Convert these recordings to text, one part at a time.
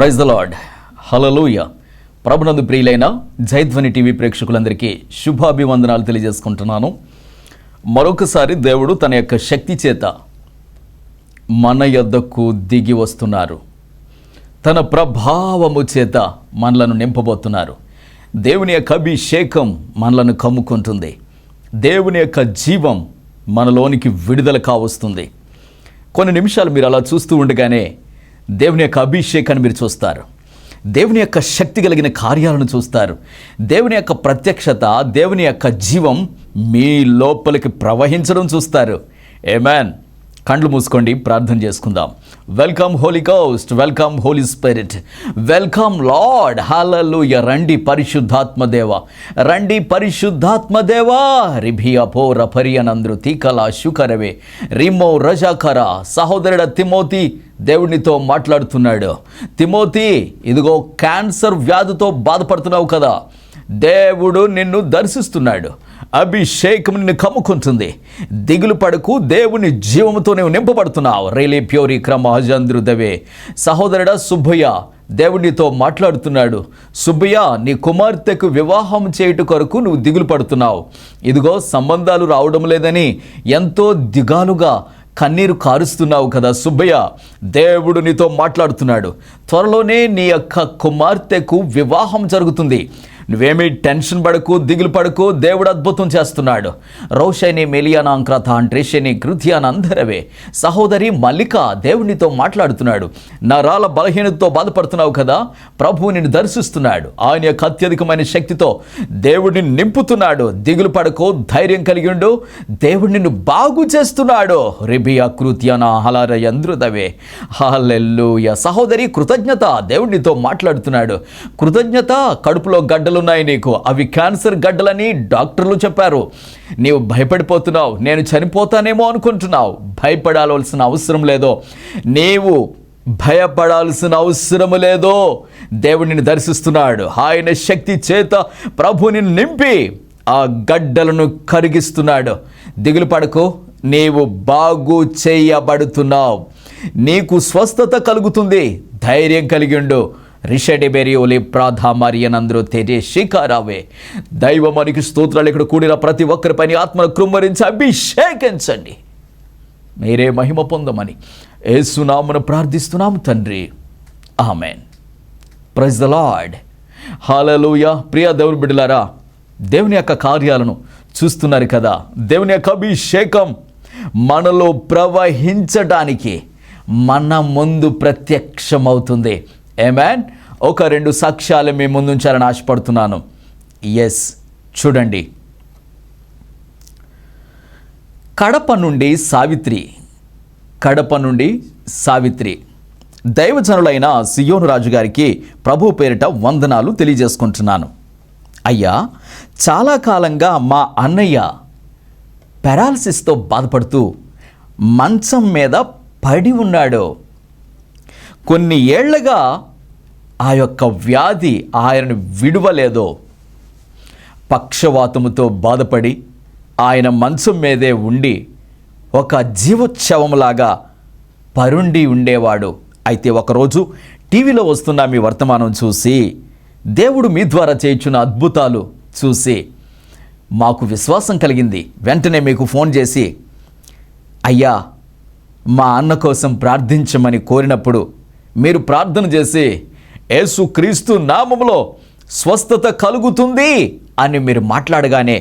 Praise the lord. హల్లెలూయా. ప్రభునందు ప్రియులైన జైధ్వని TV ప్రేక్షకులందరికీ శుభాభివందనాలు తెలియజేసుకుంటున్నాను. మరొకసారి దేవుడు తన యొక్క శక్తి చేత మన యొద్దకు దిగి వస్తున్నారు. తన ప్రభావము చేత మనలను నింపబోతున్నారు. దేవుని యొక్క అభిషేకం మనలను కమ్ముకుంటుంది. దేవుని యొక్క జీవం మనలోనికి విడుదల కావస్తుంది. కొన్ని నిమిషాలు మీరు అలా చూస్తూ ఉండగానే దేవుని యొక్క అభిషేకాన్ని మీరు చూస్తారు. దేవుని యొక్క శక్తి కలిగిన కార్యాలను చూస్తారు. దేవుని యొక్క ప్రత్యక్షత, దేవుని యొక్క జీవం మీ లోపలికి ప్రవహించడం చూస్తారు. ఆమేన్. కండ్లు మూసుకోండి, ప్రార్థన చేసుకుందాం. Welcome holy ghost, welcome holy spirit, welcome lord. Hallelujah. రండి పరిశుద్ధాత్మదేవ, రండి పరిశుద్ధాత్మదేవ. రిభియా పోర పరియనంద్రు తీకల శుకరవే రిమో రజాకర. సహోదరుడ తిమోతి దేవునితో మాట్లాడుతున్నాడు. తిమోతి, ఇదిగో క్యాన్సర్ వ్యాధితో బాధపడుతున్నావు కదా, దేవుడు నిన్ను దర్శిస్తున్నాడు. అభిషేకం నిన్ను కమ్ముకుంటుంది. దిగులు పడకు, దేవుని జీవముతో నీవు నింపబడుతున్నావు. రేలే ప్యోరి క్రమహజంద్రుదవే. సహోదరుడా సుబ్బయ్య దేవునితో మాట్లాడుతున్నాడు. సుబ్బయ్య, నీ కుమార్తెకు వివాహం చేయుట కొరకు నువ్వు దిగులు పడుతున్నావు. ఇదిగో సంబంధాలు రావడం లేదని ఎంతో దిగాలుగా కన్నీరు కారుస్తున్నావు కదా సుబ్బయ్య, దేవుడు నీతో మాట్లాడుతున్నాడు. త్వరలోనే నీ యొక్క కుమార్తెకు వివాహం జరుగుతుంది. నువ్వేమీ టెన్షన్ పడకు, దిగులు పడకు, దేవుడు అద్భుతం చేస్తున్నాడు. రోషని మెలియానాంక్రత అంట్రేషని కృత్యాన్ అందరవే. సహోదరి మల్లిక దేవునితో మాట్లాడుతున్నాడు. నరాల బలహీనతతో బాధపడుతున్నావు కదా, ప్రభువు నిన్ను దర్శిస్తున్నాడు. ఆయన యొక్క అత్యధికమైన శక్తితో దేవుడిని నింపుతున్నాడు. దిగులు పడకు, ధైర్యం కలిగి ఉండు, దేవుడు నిన్ను బాగు చేస్తున్నాడు. రిబియా కృత్యాన హలార యంద్రుదవే. హల్లెలూయా. సహోదరి కృతజ్ఞత దేవుడితో మాట్లాడుతున్నాడు. కృతజ్ఞత, కడుపులో గడ్డలు ఉన్నాయి నీకు, అవి క్యాన్సర్ గడ్డలని డాక్టర్లు చెప్పారు. నీవు భయపడిపోతున్నావు, నేను చనిపోతానేమో అనుకుంటున్నావు. భయపడాల్సిన అవసరం లేదో, నీవు భయపడాల్సిన అవసరం లేదో. దేవుడిని దర్శిస్తున్నాడు. ఆయన శక్తి చేత ప్రభుని నింపి ఆ గడ్డలను కరిగిస్తున్నాడు. దిగులు పడకు, నీవు బాగు చేయబడుతున్నావు. నీకు స్వస్థత కలుగుతుంది. ధైర్యం కలిగి ఉండు. రిషడిబెరియోలి ప్రాధామరియనందరూ తెరే శిఖరావే. దైవమానికి స్తోత్రాలు. ఇక్కడ కూడిన ప్రతి ఒక్కరిపైన ఆత్మను కృమ్మరించి అభిషేకించండి. మీరే మహిమ పొందమని యేసునామమున ప్రార్థిస్తున్నాము తండ్రి. Amen. Praise the lord. Hallelujah. ప్రియ దేవుని బిడ్డలారా, దేవుని యొక్క కార్యాలను చూస్తున్నారు కదా. దేవుని యొక్క అభిషేకం మనలో ప్రవహించడానికి మన ముందు ప్రత్యక్షమవుతుంది. ఆమేన్. ఒక రెండు సాక్ష్యాలు మీ ముందుంచాలని ఆశపడుతున్నాను. ఎస్, చూడండి. కడప నుండి సావిత్రి దైవజనులైన సియోను రాజు గారికి ప్రభు పేరిట వందనాలు తెలియజేసుకుంటున్నాను. అయ్యా, చాలా కాలంగా మా అన్నయ్య పారాలసిస్తో బాధపడుతూ మంచం మీద పడి ఉన్నాడు. కొన్ని ఏళ్లుగా ఆ యొక్క వ్యాధి ఆయనను విడువలేదో. పక్షవాతముతో బాధపడి ఆయన మంచం మీదే ఉండి ఒక జీవోత్సవంలాగా పరుండి ఉండేవాడు. అయితే ఒకరోజు టీవీలో వస్తున్న మీ వర్తమానం చూసి, దేవుడు మీ ద్వారా చేయుచున్న అద్భుతాలు చూసి మాకు విశ్వాసం కలిగింది. వెంటనే మీకు ఫోన్ చేసి, అయ్యా, మా అన్న కోసం ప్రార్థించమని కోరినప్పుడు మీరు ప్రార్థన చేసి యేసుక్రీస్తు నామములో స్వస్థత కలుగుతుంది అని మీరు మాట్లాడగానే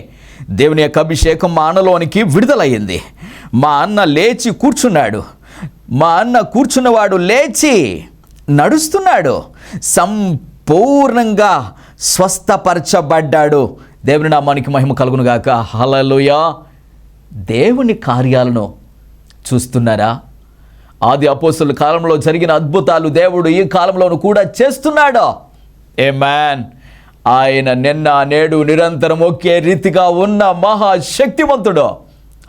దేవుని యొక్క అభిషేకం మా అన్నలోనికి విడుదలయ్యింది. మా అన్న లేచి కూర్చున్నాడు. మా అన్న కూర్చున్నవాడు లేచి నడుస్తున్నాడు. సంపూర్ణంగా స్వస్థపరచబడ్డాడు. దేవుని నామానికి మహిమ కలుగునుగాక. హల్లెలూయా. దేవుని కార్యాలను చూస్తున్నారా? ఆది అపోస్తలుల కాలంలో జరిగిన అద్భుతాలు దేవుడు ఈ కాలంలోనూ కూడా చేస్తున్నాడు. ఆమేన్. ఆయన నిన్న నేడు నిరంతరం ఒకే రీతిగా ఉన్న మహాశక్తివంతుడు.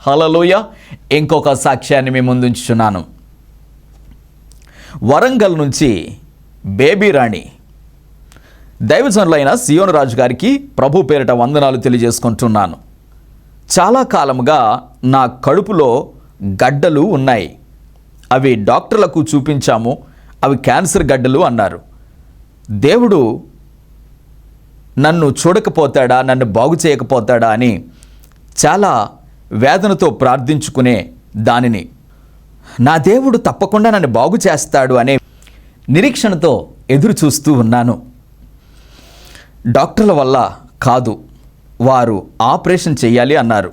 హల్లెలూయా. ఇంకొక సాక్ష్యాన్ని మీ ముందుంచుచున్నాను. వరంగల్ నుంచి బేబీ రాణి దైవజనులైన సియోను రాజు గారికి ప్రభు పేరిట వందనాలు తెలియజేసుకుంటున్నాను. చాలా కాలముగా నా కడుపులో గడ్డలు ఉన్నాయి. అవి డాక్టర్లకు చూపించాము. అవి క్యాన్సర్ గడ్డలు అన్నారు. దేవుడు నన్ను చూడకపోతాడా, నన్ను బాగు చేయకపోతాడా అని చాలా వేదనతో ప్రార్థించుకునే దానిని నా దేవుడు తప్పకుండా నన్ను బాగు చేస్తాడు అనే నిరీక్షణతో ఎదురు చూస్తూ ఉన్నాను. డాక్టర్ల వల్ల కాదు, వారు ఆపరేషన్ చేయాలి అన్నారు.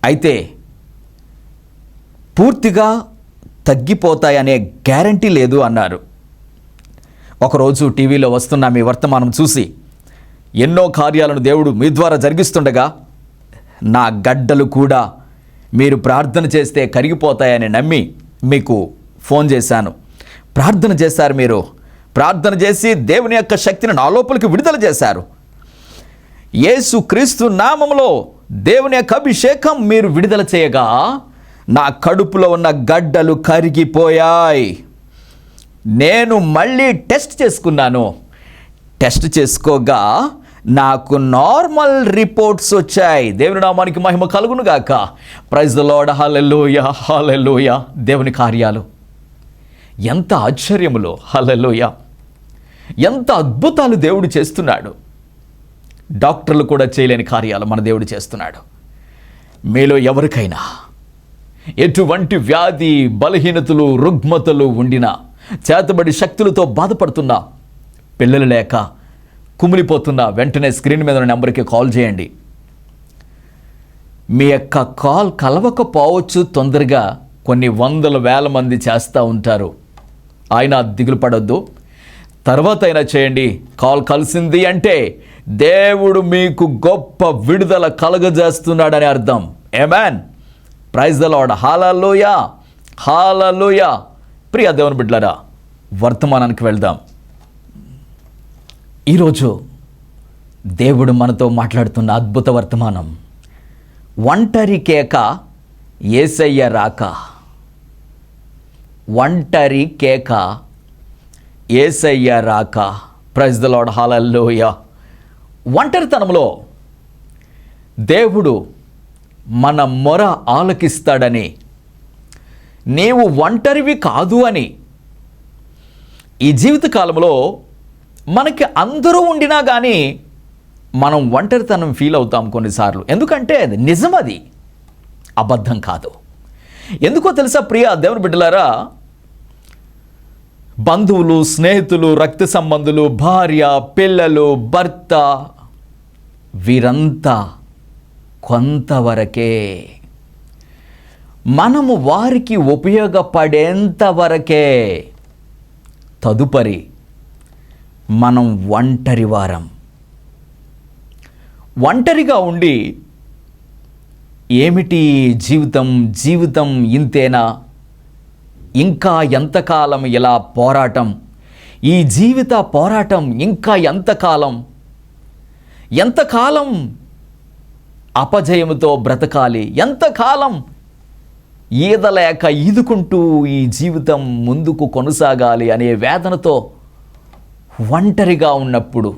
అయితే పూర్తిగా తగ్గిపోతాయనే గ్యారంటీ లేదు అన్నారు. ఒకరోజు టీవీలో వస్తున్న మీ వర్తమానం చూసి ఎన్నో కార్యాలను దేవుడు మీ ద్వారా జరిగిస్తుండగా నా గడ్డలు కూడా మీరు ప్రార్థన చేస్తే కరిగిపోతాయని నమ్మి మీకు ఫోన్ చేశాను. ప్రార్థన చేశారు. మీరు ప్రార్థన చేసి దేవుని యొక్క శక్తిని నా లోపలికి విడుదల చేశారు. యేసు క్రీస్తు నామములో దేవుని యొక్క అభిషేకం మీరు విడుదల చేయగా నా కడుపులో ఉన్న గడ్డలు కరిగిపోయాయి. నేను మళ్ళీ టెస్ట్ చేసుకున్నాను. టెస్ట్ చేసుకోగా నాకు నార్మల్ రిపోర్ట్స్ వచ్చాయి. దేవుని నామానికి మహిమ కలుగును గాక. Praise the lord. Hallelujah, hallelujah. దేవుని కార్యాలు ఎంత ఆశ్చర్యములో, హల్లెలూయా, ఎంత అద్భుతాలు దేవుడు చేస్తున్నాడు. డాక్టర్లు కూడా చేయలేని కార్యాలు మన దేవుడు చేస్తున్నాడు. మీలో ఎవరికైనా ఎటువంటి వ్యాధి, బలహీనతలు, రుగ్మతలు ఉండినా, చేతబడి శక్తులతో బాధపడుతున్నా, పిల్లలు లేక కుమిలిపోతున్నా, వెంటనే స్క్రీన్ మీద ఉన్న నెంబర్కి కాల్ చేయండి. మీ యొక్క కాల్ కలవకపోవచ్చు, తొందరగా కొన్ని వందల వేల మంది చేస్తూ ఉంటారు. ఆయన దిగులు పడొద్దు, తర్వాత అయినా చేయండి. కాల్ కలిసింది అంటే దేవుడు మీకు గొప్ప విడుదల కలగజేస్తున్నాడని అర్థం. Amen. Praise the lord. Hallelujah, hallelujah. ప్రియ దేవుని బిడ్డలారా, వర్తమానానికి వెళ్దాం. ఈరోజు దేవుడు మనతో మాట్లాడుతున్న అద్భుత వర్తమానం, ఒంటరి కేక, యేసయ్య రాక. ఒంటరి కేక, యేసయ్య రాక. Praise the lord. హల్లెలూయా. ఒంటరితనంలో దేవుడు మన మొర ఆలకిస్తాడని, నీవు ఒంటరివి కాదు అని, ఈ జీవితకాలంలో మనకి అందరూ ఉండినా కానీ మనం ఒంటరితనం ఫీల్ అవుతాం కొన్నిసార్లు. ఎందుకంటే అది నిజం, అది అబద్ధం కాదు. ఎందుకో తెలుసా ప్రియ దేవుని బిడ్డలారా, బంధువులు, స్నేహితులు, రక్త సంబంధులు, భార్య, పిల్లలు, భర్త, వీరంతా కొంతవరకే. మనము వారికి ఉపయోగపడేంత వరకే. తదుపరి మనం ఒంటరి వారం. ఒంటరిగా ఉండి ఏమిటి జీవితం, జీవితం ఇంతేనా, ఇంకా ఎంతకాలం ఇలా పోరాటం, ఈ జీవిత పోరాటం ఇంకా ఎంతకాలం, ఎంతకాలం అపజయముతో బ్రతకాలి, ఎంతకాలం ఈదలేక ఈదుకుంటూ ఈ జీవితం ముందుకు కొనసాగాలి అనే వేదనతో ఒంటరిగా ఉన్నప్పుడు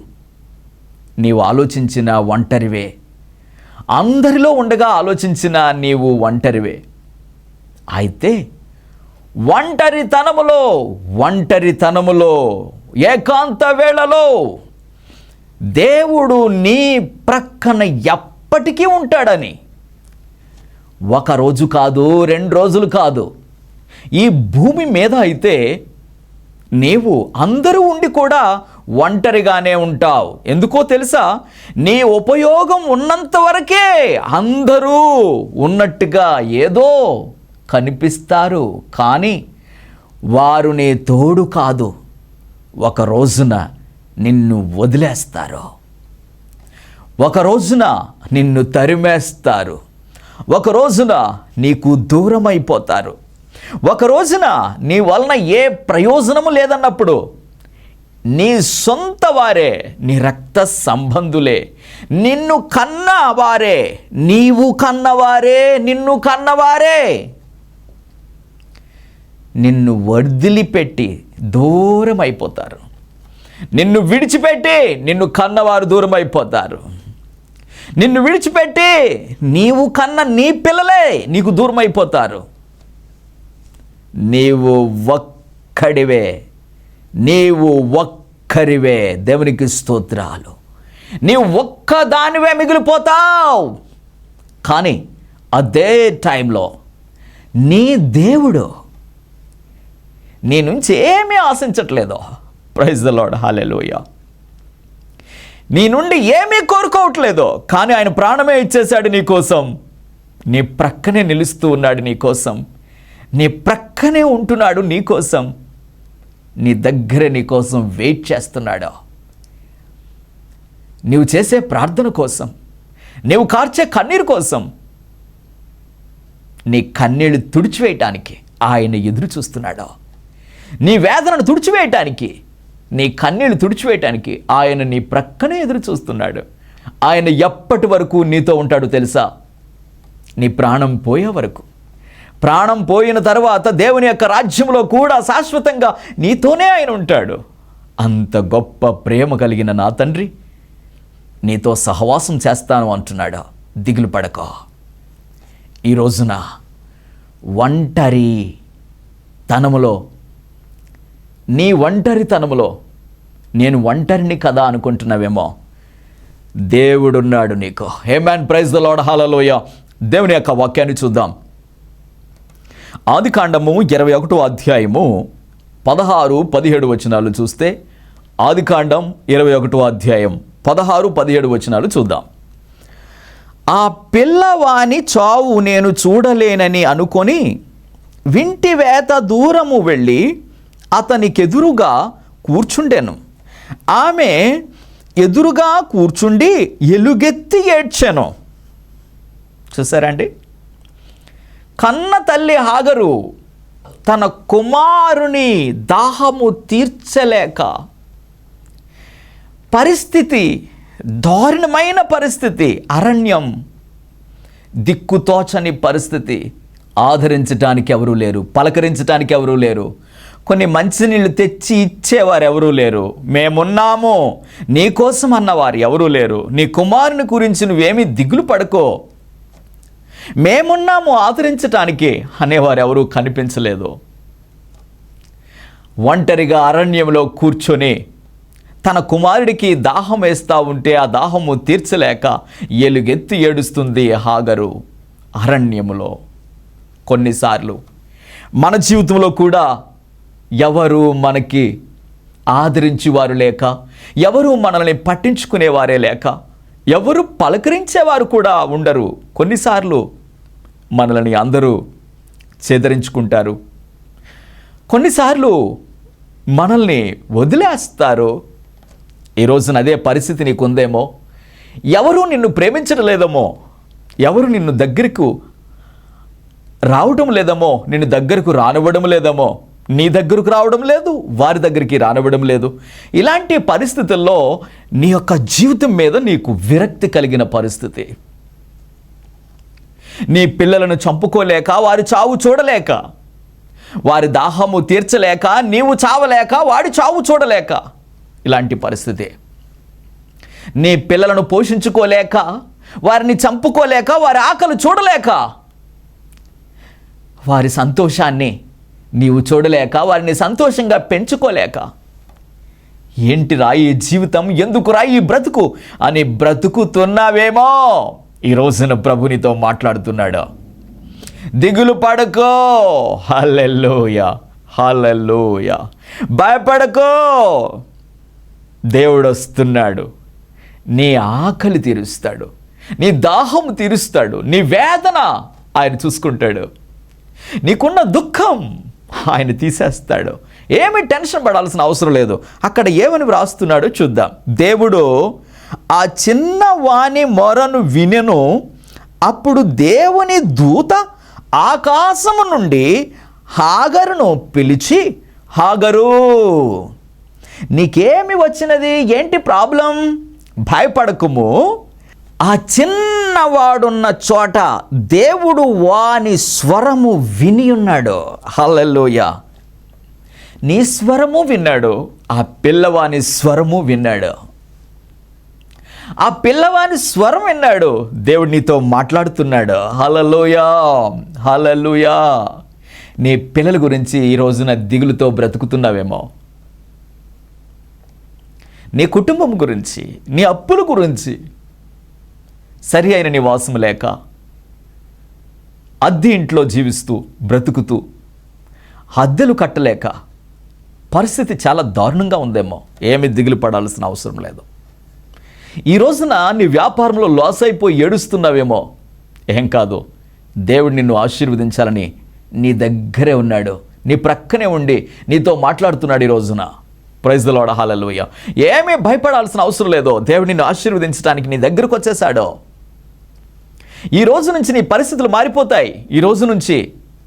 నీవు ఆలోచించిన ఒంటరివే. అందరిలో ఉండగా ఆలోచించిన నీవు ఒంటరివే. అయితే ఒంటరితనములో ఏకాంత వేళలో దేవుడు నీ ప్రక్కన ఎప్పటికీ ఉంటాడని, ఒక రోజు కాదు, 2 రోజులు కాదు, ఈ భూమి మీద అయితే నీవు అందరూ ఉండి కూడా ఒంటరిగానే ఉంటావు. ఎందుకో తెలుసా, నీ ఉపయోగం ఉన్నంత వరకే అందరూ ఉన్నట్టుగా ఏదో కనిపిస్తారు, కానీ వారు నీ తోడు కాదు. ఒక రోజున నిన్ను వదిలేస్తారు, ఒక రోజున నిన్ను తరిమేస్తారు, ఒక రోజున నీకు దూరం అయిపోతారు, ఒక రోజున నీ వలన ఏ ప్రయోజనము లేదన్నప్పుడు నీ సొంత వారే, నీ రక్త సంబంధులే, నిన్ను కన్నవారే, నీవు కన్నవారే, నిన్ను కన్నవారే నిన్ను వదిలిపెట్టి దూరం అయిపోతారు. నిన్ను విడిచిపెట్టి నిన్ను కన్నవారు దూరం అయిపోతారు. నిన్ను విడిచిపెట్టి నీవు కన్న నీ పిల్లలే నీకు దూరం అయిపోతారు. నీవు ఒక్కడివే, నీవు ఒక్కరివే. దేవునికి స్తోత్రాలు. నీవు ఒక్కదానివే మిగిలిపోతావు. కానీ అదే టైంలో నీ దేవుడు నీ నుంచి ఏమీ ఆశించట్లేదు. Praise the lord. హల్లెలూయా. నీ నుండి ఏమీ కోరుకోవట్లేదు, కానీ ఆయన ప్రాణమే ఇచ్చేశాడు నీ కోసం. నీ ప్రక్కనే నిలుస్తూ ఉన్నాడు నీ కోసం. నీ ప్రక్కనే ఉంటున్నాడు నీ కోసం. నీ దగ్గరే నీ కోసం వెయిట్ చేస్తున్నాడు. నీవు చేసే ప్రార్థన కోసం, నీవు కార్చే కన్నీరు కోసం, నీ కన్నీళ్ళు తుడిచివేయటానికి ఆయన ఎదురు చూస్తున్నాడు. నీ వేదనను తుడిచివేయటానికి, నీ కన్నీళ్ళు తుడిచివేయటానికి ఆయన నీ ప్రక్కనే ఎదురు చూస్తున్నాడు. ఆయన ఎప్పటి వరకు నీతో ఉంటాడు తెలుసా? నీ ప్రాణం పోయే వరకు. ప్రాణం పోయిన తర్వాత దేవుని యొక్క రాజ్యంలో కూడా శాశ్వతంగా నీతోనే ఆయన ఉంటాడు. అంత గొప్ప ప్రేమ కలిగిన నా తండ్రి నీతో సహవాసం చేస్తాను అంటున్నాడు. దిగులు పడకో. ఈ రోజున ఒంటరితనములో, నీ ఒంటరితనములో నేను ఒంటరిని కదా అనుకుంటున్నావేమో, దేవుడున్నాడు నీకు. Amen. Praise the lord. Hallelujah. దేవుని యొక్క వాక్యాన్ని చూద్దాం. ఆదికాండము 21వ అధ్యాయము 16-17 వచనాలు చూస్తే, ఆదికాండం 21వ అధ్యాయం 16-17 వచనాలు చూద్దాం. ఆ పిల్లవాని చావు నేను చూడలేనని అనుకొని వింటివేత దూరము వెళ్ళి అతనికెదురుగా కూర్చుండెను. ఆమె ఎదురుగా కూర్చుండి ఎలుగెత్తి ఏడ్చెను. చూసారండి? కన్న తల్లి హాగరు తన కుమారుని దాహము తీర్చలేక, పరిస్థితి దారుణమైన పరిస్థితి, అరణ్యం, దిక్కుతోచని పరిస్థితి, ఆదరించడానికి ఎవరూ లేరు, పలకరించడానికి ఎవరూ లేరు, కొన్ని మంచినీళ్ళు తెచ్చి ఇచ్చేవారు ఎవరూ లేరు, మేమున్నాము నీకోసం అన్నవారు ఎవరూ లేరు, నీ కుమారుని గురించి నువ్వేమీ దిగులు పడకో, మేమున్నాము ఆదరించటానికి అనేవారు ఎవరూ కనిపించలేదు. ఒంటరిగా అరణ్యంలో కూర్చొని తన కుమారుడికి దాహం వేస్తూ ఉంటే ఆ దాహము తీర్చలేక ఎలుగెత్తి ఏడుస్తుంది హాగరు అరణ్యములో. కొన్నిసార్లు మన జీవితంలో కూడా ఎవరు మనకి ఆదరించేవారు లేక, ఎవరు మనల్ని పట్టించుకునేవారే లేక, ఎవరు పలకరించేవారు కూడా ఉండరు. కొన్నిసార్లు మనల్ని అందరూ చేదరించుకుంటారు, కొన్నిసార్లు మనల్ని వదిలేస్తారు. ఈ రోజున అదే పరిస్థితి నీకు ఉందేమో. ఎవరు నిన్ను ప్రేమించడం లేదేమో, ఎవరు నిన్ను దగ్గరకు రావడం లేదేమో, నిన్ను దగ్గరకు రానివ్వడం లేదేమో, నీ దగ్గరకు రావడం లేదు, వారి దగ్గరికి రానివ్వడం లేదు. ఇలాంటి పరిస్థితుల్లో నీ యొక్క జీవితం మీద నీకు విరక్తి కలిగిన పరిస్థితి. నీ పిల్లలను చంపుకోలేక, వారి చావు చూడలేక, వారి దాహము తీర్చలేక, నీవు చావలేక, వాడి చావు చూడలేక, ఇలాంటి పరిస్థితి. నీ పిల్లలను పోషించుకోలేక, వారిని చంపుకోలేక, వారి ఆకలి చూడలేక, వారి సంతోషాన్ని నీవు చూడలేక, వారిని సంతోషంగా పెంచుకోలేక, ఏంటి రా ఈ జీవితం, ఎందుకు రా ఈ బ్రతుకు అని బ్రతుకుతున్నావేమో. ఈ రోజున ప్రభునితో మాట్లాడుతున్నాడు. దిగులు పడకో. హల్లెలూయా, హల్లెలూయా. భయపడకో. దేవుడు వస్తున్నాడు. నీ ఆకలి తీరుస్తాడు, నీ దాహం తీరుస్తాడు, నీ వేదన ఆయన చూసుకుంటాడు, నీకున్న దుఃఖం ఆయన తీసేస్తాడు. ఏమి టెన్షన్ పడాల్సిన అవసరం లేదు. అక్కడ ఏమని వ్రాస్తున్నాడో చూద్దాం. దేవుడు ఆ చిన్న వాని మొరను వినెను. అప్పుడు దేవుని దూత ఆకాశము నుండి హాగరును పిలిచి, హాగరు నీకేమి వచ్చినది, ఏంటి ప్రాబ్లం, భయపడకుము. ఆ చిన్నవాడున్న చోట దేవుడు వాని స్వరము విని ఉన్నాడు. హల్లెలూయా. నీ స్వరము విన్నాడు, ఆ పిల్లవాని స్వరము విన్నాడు. ఆ పిల్లవాని స్వరం విన్నాడు. దేవుడు నీతో మాట్లాడుతున్నాడు. హల్లెలూయా, హల్లెలూయా. నీ పిల్లల గురించి ఈ రోజున దిగులుతో బ్రతుకుతున్నావేమో. నీ కుటుంబం గురించి, నీ అప్పుల గురించి, సరి అయిన నివాసం లేక అద్దె ఇంట్లో జీవిస్తూ బ్రతుకుతూ అద్దెలు కట్టలేక పరిస్థితి చాలా దారుణంగా ఉందేమో. ఏమి దిగులు పడాల్సిన అవసరం లేదు. ఈ రోజున నీ వ్యాపారంలో లాస్ అయిపోయి ఏడుస్తున్నావేమో. ఏం కాదు, దేవుడు నిన్ను ఆశీర్వదించాలని నీ దగ్గరే ఉన్నాడు, నీ ప్రక్కనే ఉండి నీతో మాట్లాడుతున్నాడు ఈ రోజున. ప్రైజ్ ది లార్డ్, హల్లెలూయా. ఏమీ భయపడాల్సిన అవసరం లేదు. దేవుడు నిన్ను ఆశీర్వదించడానికి నీ దగ్గరకు వచ్చేసాడు. ఈ రోజు నుంచి నీ పరిస్థితులు మారిపోతాయి. ఈ రోజు నుంచి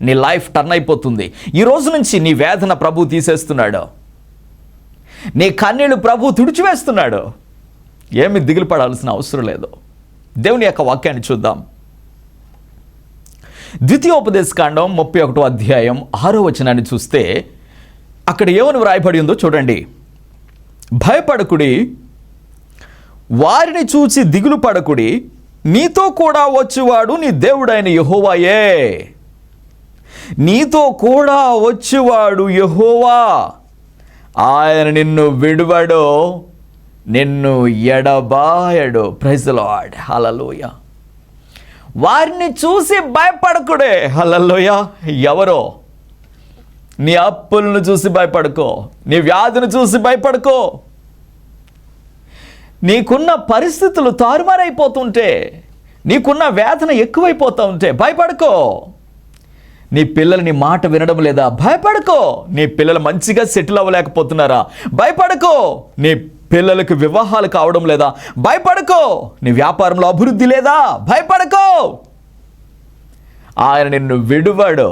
నీ లైఫ్ టర్న్ అయిపోతుంది. ఈ రోజు నుంచి నీ వేదన ప్రభు తీసేస్తున్నాడు. నీ కన్నీళ్లు ప్రభు తుడిచివేస్తున్నాడు. ఏమి దిగులు పడాల్సిన అవసరం లేదు. దేవుని యొక్క వాక్యాన్ని చూద్దాం. ద్వితీయోపదేశకాండం 31వ అధ్యాయం 6వ వచనాన్ని చూస్తే అక్కడ ఏమని వ్రాయబడి ఉందో చూడండి. భయపడకుడి, వారిని చూచి దిగులు పడకుడి, నీతో కూడా వచ్చేవాడు నీ దేవుడైన యెహోవాయే. నీతో కూడా వచ్చేవాడు యెహోవా, ఆయన నిన్ను విడువడు, నిన్ను ఎడబాయడు. ప్రైజ్ ది లార్డ్, హల్లెలూయా. వారిని చూసి భయపడకుడే. హల్లెలూయా. ఎవరో? నీ అప్పులను చూసి భయపడుకో, నీ వ్యాధిని చూసి భయపడుకో, నీకున్న పరిస్థితులు తారుమారైపోతుంటే, నీకున్న వేదన ఎక్కువైపోతూ ఉంటే భయపడుకో. నీ పిల్లలు నీ మాట వినడం లేదా? భయపడుకో. నీ పిల్లలు మంచిగా సెటిల్ అవ్వలేకపోతున్నారా? భయపడుకో. నీ పిల్లలకు వివాహాలు కావడం లేదా? భయపడుకో. నీ వ్యాపారంలో అభివృద్ధి లేదా? భయపడుకో. ఆయన నిన్ను విడువడు,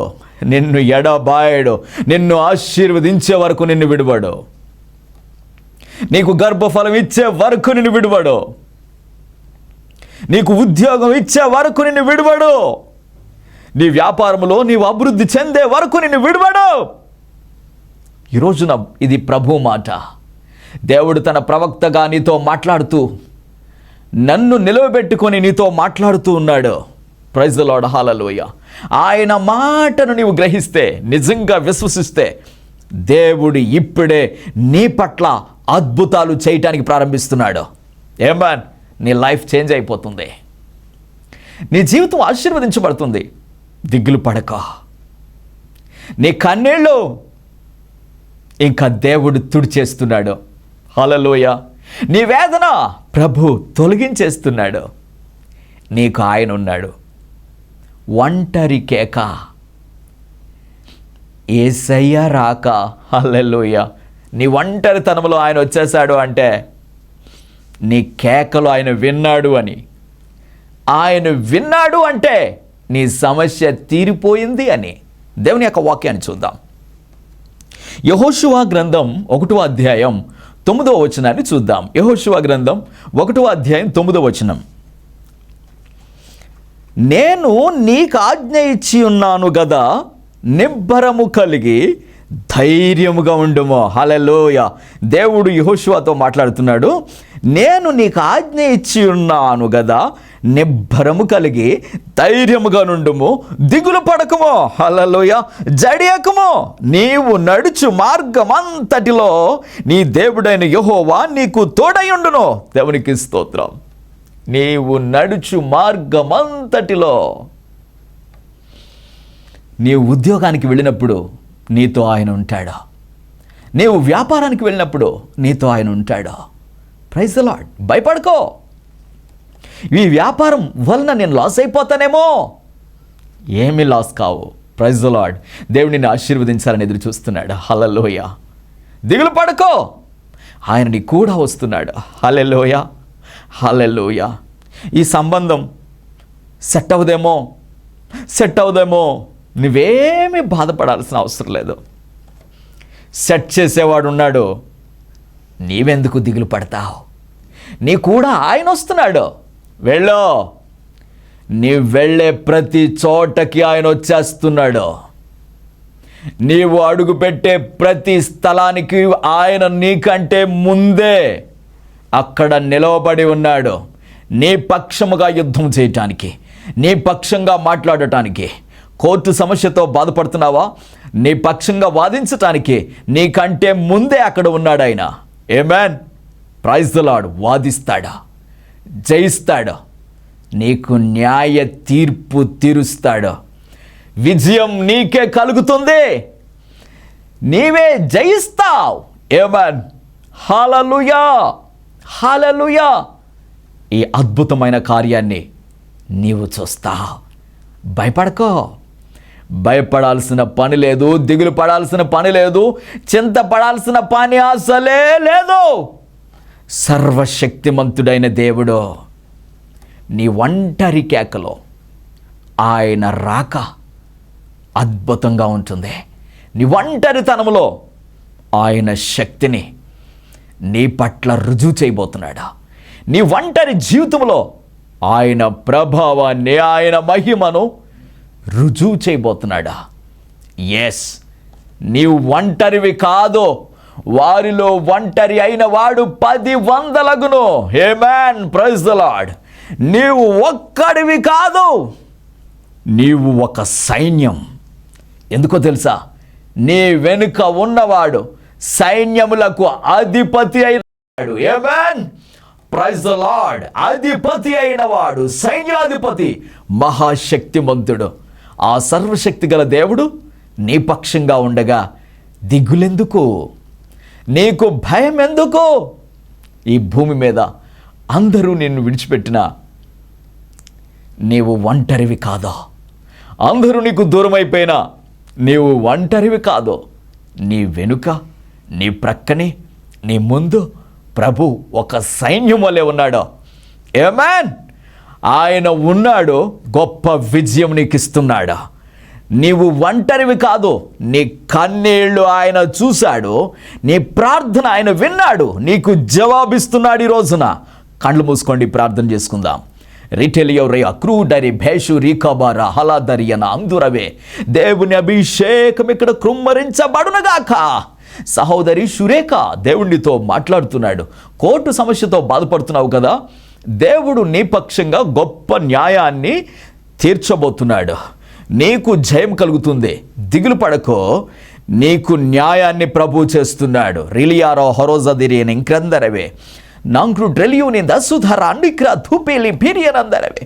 నిన్ను ఎడబాయడు, నిన్ను ఆశీర్వదించే వరకు నిన్ను విడువడు, నీకు గర్భఫలం ఇచ్చే వరకు నిన్ను విడువడు, నీకు ఉద్యోగం ఇచ్చే వరకు నిన్ను విడువడు, నీ వ్యాపారంలో నీవు అభివృద్ధి చెందే వరకు నిన్ను విడువడు. ఈ రోజున ఇది ప్రభు మాట. దేవుడు తన ప్రవక్తగా నీతో మాట్లాడుతూ, నన్ను నిలవబెట్టుకొని నీతో మాట్లాడుతూ ఉన్నాడు. ప్రైజ్ ది లార్డ్, హల్లెలూయా. ఆయన మాటను నీవు గ్రహిస్తే, నిజంగా విశ్వసిస్తే, దేవుడు ఇప్పుడే నీ పట్ల అద్భుతాలు చేయటానికి ప్రారంభిస్తున్నాడు. ఏమన్, నీ లైఫ్ చేంజ్ అయిపోతుంది, నీ జీవితం ఆశీర్వదించబడుతుంది. దిగులు పడక. నీ కన్నీళ్ళు ఇంకా దేవుడు తుడిచేస్తున్నాడు. హల్లెలూయా. నీ వేదన ప్రభు తొలగించేస్తున్నాడు. నీకు ఆయన ఉన్నాడు. ఒంటరి కేక, యేసయ్య రాక. హల్లెలూయా. నీ ఒంటరితనంలో ఆయన వచ్చేసాడు అంటే నీ కేకలు ఆయన విన్నాడు అని. ఆయన విన్నాడు అంటే నీ సమస్య తీరిపోయింది అని. దేవుని యొక్క వాక్యాన్ని చూద్దాం. యెహోషువ గ్రంథం 1వ అధ్యాయం 9వ వచనాన్ని చూద్దాం. యెహోషువ గ్రంథం 1వ అధ్యాయం 9వ వచనం. నేను నీకు ఆజ్ఞ ఇచ్చి ఉన్నాను గదా, నిబ్బరము కలిగి ధైర్యముగా ఉండుము. హల్లెలూయా. దేవుడు యెహోషువతో మాట్లాడుతున్నాడు. నేను నీకు ఆజ్ఞ ఇచ్చి ఉన్నాను గదా, నిబ్బరము కలిగి ధైర్యముగా నుండుము, దిగులు పడకము. హల్లెలూయా. జడియకము. నీవు నడుచు మార్గమంతటిలో నీ దేవుడైన యెహోవా నీకు తోడయుండును. దేవునికి స్తోత్రం. నీవు నడుచు మార్గమంతటిలో. నీవు ఉద్యోగానికి వెళ్ళినప్పుడు నీతో ఆయన ఉంటాడు. నీవు వ్యాపారానికి వెళ్ళినప్పుడు నీతో ఆయన ఉంటాడు. Praise the lord. భయపడుకో. ఈ వ్యాపారం వలన నేను లాస్ అయిపోతానేమో. ఏమీ లాస్ కావు. Praise the lord. దేవుడు నిన్ను ఆశీర్వదించాలని ఎదురు చూస్తున్నాడు. హల్లెలూయా. దిగులు పడుకో, ఆయన నీ కూడా వస్తున్నాడు. హల్లెలూయా, హల్లెలూయా. ఈ సంబంధం సెట్ అవ్వదేమో, నువ్వేమీ బాధపడాల్సిన అవసరం లేదు. సెట్ చేసేవాడు ఉన్నాడు. నీవెందుకు దిగులు పడతావు? నీ కూడా ఆయన వస్తున్నాడు. వెళ్ళు. నీవు వెళ్ళే ప్రతి చోటకి ఆయన వచ్చేస్తున్నాడు. నీవు అడుగు పెట్టే ప్రతి స్థలానికి ఆయన నీకంటే ముందే అక్కడ నిలవబడి ఉన్నాడు. నీ పక్షముగా యుద్ధం చేయటానికి, నీ పక్షంగా మాట్లాడటానికి. కోర్టు సమస్యతో బాధపడుతున్నావా? నీ పక్షంగా వాదించటానికి నీకంటే ముందే అక్కడ ఉన్నాడు ఆయన. ఆమేన్. ప్రైజ్ ది లార్డ్, వాదిస్తాడా, జయిస్తాడా, నీకు న్యాయ తీర్పు తీరుస్తాడా, విజయం నీకే కలుగుతుంది, నీవే జయిస్తావు. ఆమేన్. హల్లెలూయా, హల్లెలూయా. ఈ అద్భుతమైన కార్యాన్ని నీవు చూస్తావు. భయపడకో, భయపడాల్సిన పని లేదు, దిగులు పడాల్సిన పని లేదు, చింతపడాల్సిన పని అసలే లేదు. సర్వశక్తిమంతుడైన దేవుడు నీ ఒంటరి కేకలో ఆయన రాక అద్భుతంగా ఉంటుంది. నీ ఒంటరితనంలో ఆయన శక్తిని నీ పట్ల రుజువు చేయబోతున్నాడు. నీ ఒంటరి జీవితంలో ఆయన ప్రభావాన్ని, ఆయన మహిమను రుజువు చేయబోతున్నాడా. ఎస్, నీవు ఒంటరివి కాదు, వారిలో ఒంటరి అయిన వాడు 10 వందలగును. ఆమేన్. Praise the lord. నీవు ఒక్కడివి కాదు, నీవు ఒక సైన్యం. ఎందుకో తెలుసా? నీ వెనుక ఉన్నవాడు సైన్యములకు అధిపతి అయినవాడు. ఆమేన్. Praise the lord. అధిపతి అయినవాడు, సైన్యాధిపతి, మహాశక్తిమంతుడు. ఆ సర్వశక్తి గల దేవుడు నీ పక్షంగా ఉండగా దిగులెందుకు, నీకు భయం ఎందుకు? ఈ భూమి మీద అందరూ నిన్ను విడిచిపెట్టినా నీవు ఒంటరివి కాదు. అందరూ నీకు దూరం అయిపోయినా నీవు ఒంటరివి కాదు. నీ వెనుక, నీ ప్రక్కనే, నీ ముందు ప్రభు ఒక సైన్యం వలె ఉన్నాడు. ఆమేన్. ఆయన ఉన్నాడు, గొప్ప విజయం నీకు ఇస్తున్నాడు. నీవు ఒంటరివి కాదు. నీ కన్నీళ్లు ఆయన చూశాడు, నీ ప్రార్థన ఆయన విన్నాడు, నీకు జవాబిస్తున్నాడు. ఈ రోజున కళ్ళు మూసుకోండి, ప్రార్థన చేసుకుందాం. రిటెలియోరే అక్రూడరి భేషు రీకబార హలాదరియన అందురవే. దేవుని అభిషేకం ఇక్కడ కృమ్మరించబడునుగాక. సహోదరి సురేఖ, దేవునితో మాట్లాడుతున్నాడు. కోర్టు సమస్యతో బాధపడుతున్నావు కదా, దేవుడు నీ పక్షంగా గొప్ప న్యాయాన్ని తీర్చబోతున్నాడు. నీకు జయం కలుగుతుంది, దిగులు పడకో. నీకు న్యాయాన్ని ప్రభు చేస్తున్నాడు. రిలియారో హొరోజదిరియన్ ఇంక్రందరవే నాంక్రు డ్రెలియూనింద సుధారా అండిక్రా ధూపేలి పీరియనందరవే.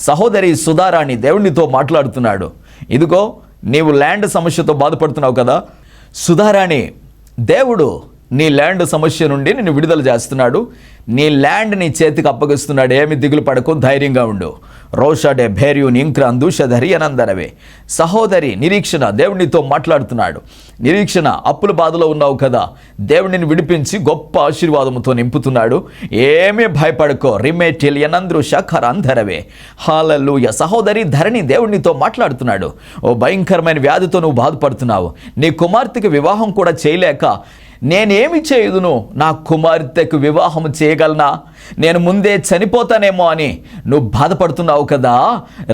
సహోదరి సుధారాణి దేవునితో మాట్లాడుతున్నాడు. ఇదిగో, నీవు ల్యాండ్ సమస్యతో బాధపడుతున్నావు కదా, సుధారాణి, దేవుడు నీ ల్యాండ్ సమస్య నుండి నిన్ను విడుదల చేస్తున్నాడు. నీ ల్యాండ్ నీ చేతికి అప్పగిస్తున్నాడు. ఏమి దిగులు పడకు, ధైర్యంగా ఉండు. రోషడే భేర్యూని ఇంక్రాందుషధరి అనందరవే. సహోదరి నిరీక్షణ, దేవునితో మాట్లాడుతున్నాడు. నిరీక్షణ, అప్పుల బాధలో ఉన్నావు కదా, దేవుడిని విడిపించి గొప్ప ఆశీర్వాదముతో నింపుతున్నాడు. ఏమీ భయపడకో. రిమేటిల్ యనంద్రు షఖర్ అందరవే. హల్లెలూయా. సహోదరి ధరణి, దేవునితో మాట్లాడుతున్నాడు. ఓ భయంకరమైన వ్యాధితో నువ్వు బాధపడుతున్నావు. నీ కుమార్తెకి వివాహం కూడా చేయలేక, నేనేమి చేయుదును, నా కుమార్తెకు వివాహం చేయగలనా, నేను ముందే చనిపోతానేమో అని నువ్వు బాధపడుతున్నావు కదా.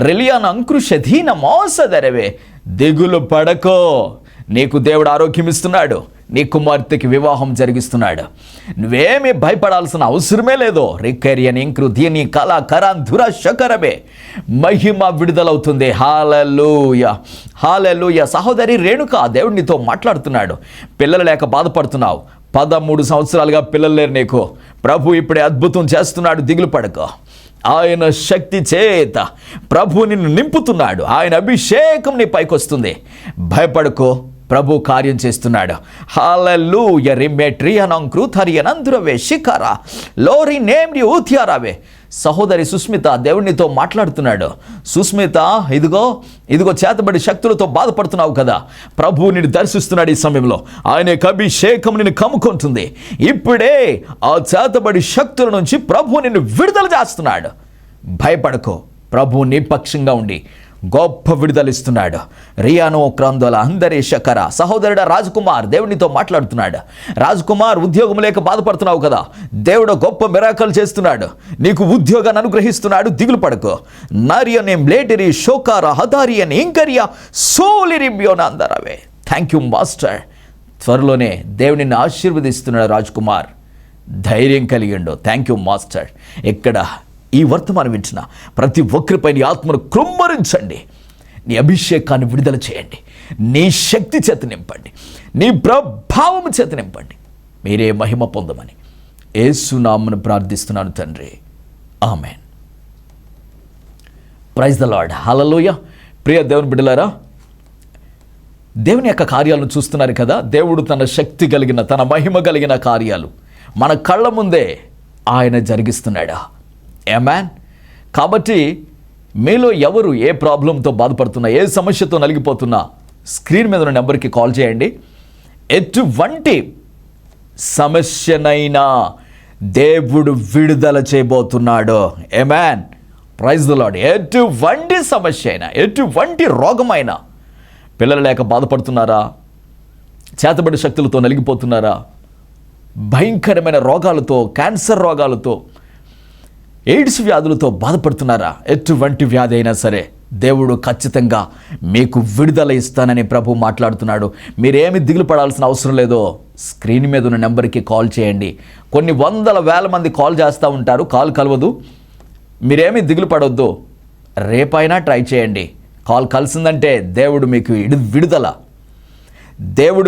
రెలియాన్ అంకుశధీన మోసదరవే. దిగులు పడకో, నీకు దేవుడు ఆరోగ్యం ఇస్తున్నాడు, నీ కుమార్తెకి వివాహం జరిగిస్తున్నాడు. నువ్వేమీ భయపడాల్సిన అవసరమే లేదు. రికరియన్ ఇంక్రు దీని కళా కరాన్ ధుర శకరమే. మహిమ విడుదలవుతుంది. హల్లెలూయా, హల్లెలూయా. సహోదరి రేణుక, దేవుడినితో మాట్లాడుతున్నాడు. పిల్లలు లేక బాధపడుతున్నావు. 13 సంవత్సరాలుగా పిల్లలు లేరు నీకు. ప్రభు ఇప్పుడే అద్భుతం చేస్తున్నాడు. దిగులు పడకో. ఆయన శక్తి చేత ప్రభు నిన్ను నింపుతున్నాడు. ఆయన అభిషేకం నీ పైకి వస్తుంది. భయపడకో, ప్రభు కార్యం చేస్తున్నాడు. హల్లెలూయా. రిమెట్రియనంకృతరియనందురవే శిఖర లోరి నేమ్రి ఊత్యారావే. సహోదరి సుస్మిత, దేవునితో మాట్లాడుతున్నాడు. సుస్మిత, ఇదిగో చేతబడి శక్తులతో బాధపడుతున్నావు కదా, ప్రభు నిన్ను దర్శిస్తున్నాడు. ఈ సమయంలో ఆయన అభిషేకం నిన్ను కమ్ముకుంటుంది. ఇప్పుడే ఆ చేతబడి శక్తుల నుంచి ప్రభు నిన్ను విడుదల చేస్తున్నాడు. భయపడకో, ప్రభు నీ పక్షంగా ఉండి గొప్ప విడుదలిస్తున్నాడు. రియానో క్రాందోల అందరి శకర. సహోదరుడు రాజ్కుమార్, దేవునితో మాట్లాడుతున్నాడు. రాజ్కుమార్, ఉద్యోగం లేక బాధపడుతున్నావు కదా, దేవుడు గొప్ప మిరాకల్ చేస్తున్నాడు. నీకు ఉద్యోగాన్ని అనుగ్రహిస్తున్నాడు. దిగులు పడకో. నరియనేం లేటరి షోకార హదారియన్ ఇంకరియా సోలిరిబ్యోన అందరవే. Thank you master. త్వరలోనే దేవుని నిన్ను ఆశీర్వదిస్తున్నాడు. రాజ్కుమార్, ధైర్యం కలిగిండు. Thank you master. ఇక్కడ ఈ వర్తమానం వింటున్న ప్రతి ఒక్కరిపై నీ ఆత్మను కృమ్మరించండి. నీ అభిషేకాన్ని విడుదల చేయండి. నీ శక్తి చేత నింపండి. నీ ప్రభావము చేత నింపండి. మీరే మహిమ పొందమని యేసు నామమున ప్రార్థిస్తున్నాను తండ్రి, amen. Praise the lord. Hallelujah. ప్రియ దేవుని బిడ్డలారా, దేవుని యొక్క కార్యాలను చూస్తున్నారు కదా. దేవుడు తన శక్తి కలిగిన, తన మహిమ కలిగిన కార్యాలు మన కళ్ళ ముందే ఆయన జరిగిస్తున్నాడా. ఆమేన్. కాబట్టి మీలో ఎవరు ఏ ప్రాబ్లంతో బాధపడుతున్నా, ఏ సమస్యతో నలిగిపోతున్నా, స్క్రీన్ మీద ఉన్న నెంబర్కి కాల్ చేయండి. ఎటువంటి సమస్యనైనా దేవుడు విడుదల చేయబోతున్నాడు. ఆమేన్. Praise the lord. ఎటువంటి సమస్య అయినా, ఎటువంటి రోగమైనా, పిల్లలు లేక బాధపడుతున్నారా, చేతబడి శక్తులతో నలిగిపోతున్నారా, భయంకరమైన రోగాలతో, క్యాన్సర్ రోగాలతో, ఎయిడ్స్ వ్యాధులతో బాధపడుతున్నారా, ఎటువంటి వ్యాధి అయినా సరే దేవుడు ఖచ్చితంగా మీకు విడుదల ఇస్తానని ప్రభు మాట్లాడుతున్నాడు. మీరేమి దిగులు పడాల్సిన అవసరం లేదో, స్క్రీన్ మీద ఉన్న నెంబర్కి కాల్ చేయండి. కొన్ని వందల వేల మంది కాల్ చేస్తూ ఉంటారు, కాల్ కలవదు. మీరేమి దిగులు పడొద్దు, రేపైనా ట్రై చేయండి. కాల్ కలిసిందంటే దేవుడు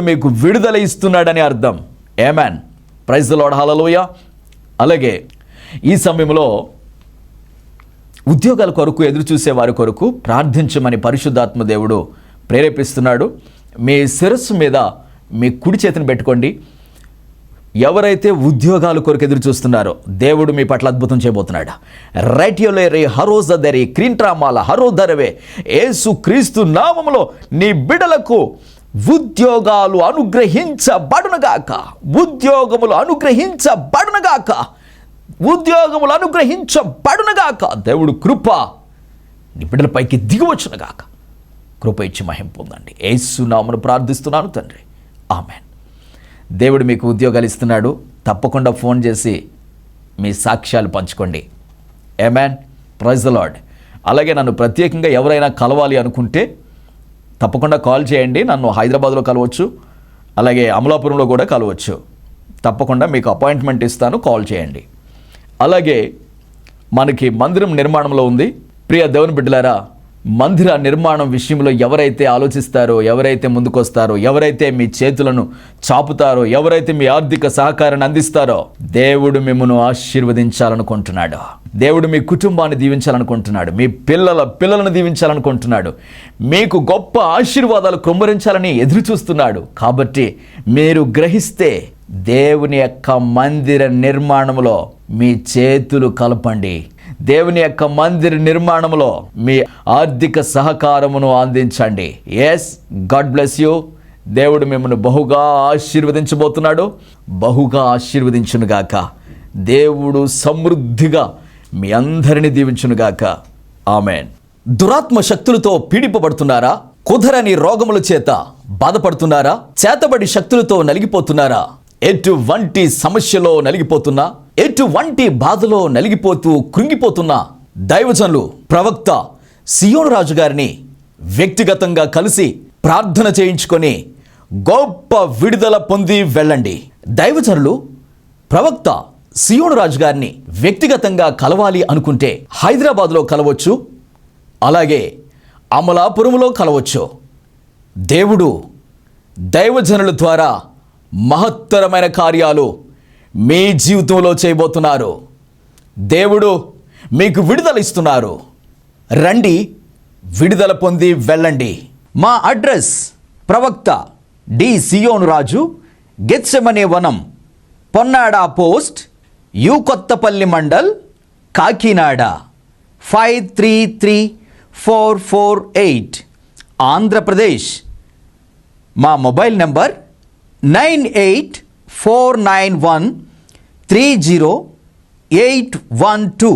మీకు విడుదల ఇస్తున్నాడని అర్థం. Amen. Praise the lord. Hallelujah. అలాగే ఈ సమయంలో ఉద్యోగాల కొరకు ఎదురు చూసే వారి కొరకు ప్రార్థించమని పరిశుద్ధాత్మ దేవుడు ప్రేరేపిస్తున్నాడు. మీ శిరస్సు మీద మీ కుడి చేతిని పెట్టుకోండి. ఎవరైతే ఉద్యోగాల కొరకు ఎదురు చూస్తున్నారో దేవుడు మీ పట్ల అద్భుతం చేయబోతున్నాడు. రైట్యోలేరి హరోజదరి క్రీంట్రామాల హరోధరవే యేసు క్రీస్తు నామములో నీ బిడ్డలకు ఉద్యోగాలు అనుగ్రహించబడునుగాక, ఉద్యోగములు అనుగ్రహించబడునుగాక, ఉద్యోగములు అనుగ్రహించబడునుగాక. దేవుడు కృప నీ బిడ్డలపైకి దిగివచ్చునుగాక. కృప ఇచ్చి మహిమ పొందండి. యేసు నామమున ప్రార్థిస్తున్నాను తండ్రి, ఆమేన్. దేవుడు మీకు ఉద్యోగాలు ఇస్తున్నాడు. తప్పకుండా ఫోన్ చేసి మీ సాక్ష్యాలు పంచుకోండి. ఆమేన్. Praise the lord. అలాగే నన్ను ప్రత్యేకంగా ఎవరైనా కలవాలి అనుకుంటే తప్పకుండా కాల్ చేయండి. నన్ను హైదరాబాద్లో కలవచ్చు, అలాగే అమలాపురంలో కూడా కలవచ్చు. తప్పకుండా మీకు అపాయింట్మెంట్ ఇస్తాను, కాల్ చేయండి. అలాగే మనకి మందిరం నిర్మాణంలో ఉంది. ప్రియ దేవుని బిడ్డలారా, మందిర నిర్మాణం విషయంలో ఎవరైతే ఆలోచిస్తారో, ఎవరైతే ముందుకొస్తారో, ఎవరైతే మీ చేతులను చాపుతారో, ఎవరైతే మీ ఆర్థిక సహకారాన్ని అందిస్తారో, దేవుడు మిమ్మల్ని ఆశీర్వదించాలనుకుంటున్నాడు. దేవుడు మీ కుటుంబాన్ని దీవించాలనుకుంటున్నాడు. మీ పిల్లలను దీవించాలనుకుంటున్నాడు. మీకు గొప్ప ఆశీర్వాదాలు కృమ్మరించాలని ఎదురు చూస్తున్నాడు. కాబట్టి మీరు గ్రహిస్తే దేవుని యొక్క మందిర నిర్మాణంలో మీ చేతులు కలపండి. దేవుని యొక్క మందిర నిర్మాణంలో మీ ఆర్థిక సహకారమును అందించండి. Yes, god bless you. దేవుడు మిమ్మల్ని బహుగా ఆశీర్వదించబోతున్నాడు. బహుగా ఆశీర్వదించునుగాక. దేవుడు సమృద్ధిగా మీ అందరిని దీవించునుగాక. ఆమేన్. దురాత్మ శక్తులతో పీడింపబడుతున్నారా? కుదరని రోగముల చేత బాధపడుతున్నారా? చేతబడి శక్తులతో నలిగిపోతున్నారా? ఎటువంటి సమస్యలో నలిగిపోతున్నా, ఎటువంటి బాధలో నలిగిపోతూ కృంగిపోతున్నా, దైవజనులు ప్రవక్త సియోను రాజు గారిని వ్యక్తిగతంగా కలిసి ప్రార్థన చేయించుకొని గొప్ప విడుదల పొంది వెళ్ళండి. దైవజనులు ప్రవక్త సియోను రాజు గారిని వ్యక్తిగతంగా కలవాలి అనుకుంటే హైదరాబాద్లో కలవచ్చు, అలాగే అమలాపురంలో కలవచ్చు. దేవుడు దైవజనుల ద్వారా మహత్తరమైన కార్యాలు మీ జీవితంలో చేయబోతున్నారు. దేవుడు మీకు విడుదల ఇస్తున్నారు. రండి, విడుదల పొంది వెళ్ళండి. మా అడ్రస్ ప్రవక్త డి సియోను రాజు, గెత్సెమనే వనం, పొన్నాడ పోస్ట్, యు కొత్తపల్లి మండల్, కాకినాడ 533448, ఆంధ్రప్రదేశ్. మా మొబైల్ నంబర్ 9849130812.